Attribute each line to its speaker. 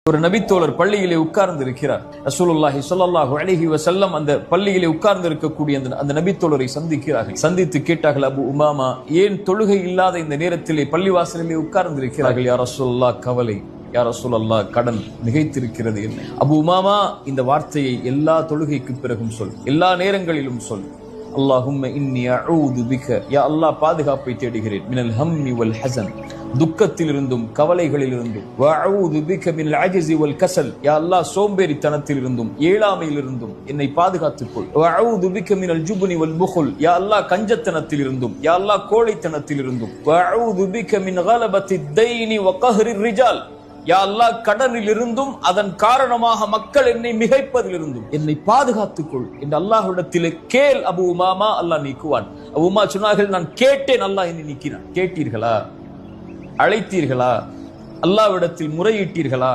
Speaker 1: ஒரு நபித்தோழர் பள்ளியிலே உட்கார்ந்து இருக்கிறார். ரசூலுல்லாஹி ஸல்லல்லாஹு அலைஹி வஸல்லம் அந்த பள்ளியிலே உட்கார்ந்து இருக்கக்கூடிய அந்த நபித்தோழரை சந்திக்கிறார்கள். சந்தித்து கேட்டார்கள், அபு உமாமா, ஏன் தொழுகை இல்லாத இந்த நேரத்திலே பள்ளிவாசலிலே உட்கார்ந்து இருக்கிறார்கள்? யா ரசூலுல்லாஹ், கவலை. யா ரசூலல்லாஹ், கடன் மிகைத்திருக்கிறது. என்ன? அபு உமாமா, இந்த வார்த்தையை எல்லா தொழுகைக்கு பிறகும் சொல், எல்லா நேரங்களிலும் சொல். அல்லாஹும்ம இன்னி அஊது பிக, யா அல்லாஹ், பாதுகாப்பை தேடுகிறேன், மினல் ஹம்மி வல் ஹஸன், துக்கத்திலிருந்தும் கவலைகளிலிருந்தும், வ அஊது பிக மினல் அஜ்ஸி வல் கஸல், யா அல்லாஹ், சோம்பேறித்தனத்திலிருந்தும் ஏழாமையிலிருந்தும் என்னை பாதுகாத்துக் கொள். வ அஊது பிக மினல் ஜுப்னி வல் புഖல், யா அல்லாஹ், கஞ்சத்தனத்திலிருந்தும், யா அல்லாஹ், கோழைத்தனத்திலிருந்தும், வ அஊது பிக மின் கலபத்தி தைனி வ கஹ்ரி ரிஜால், யா அல்லாஹ், கடனிலிருந்தும் அதன் காரணமாக மக்கள் என்னை மிகைப்பதிலிருந்தும் என்னை பாதுகாத்துக் கொள் என்று அல்லாஹ்விடத்திலே கேள் அபு உமாமா, அல்லாஹ் நீக்குவான். அபு உமா சொன்னார்கள், நான் கேட்டேன், அல்லாஹ் என்னை நீக்கினான். கேட்டீர்களா? அழைத்தீர்களா? அல்லாஹ்விடத்தில் முறையிட்டீர்களா?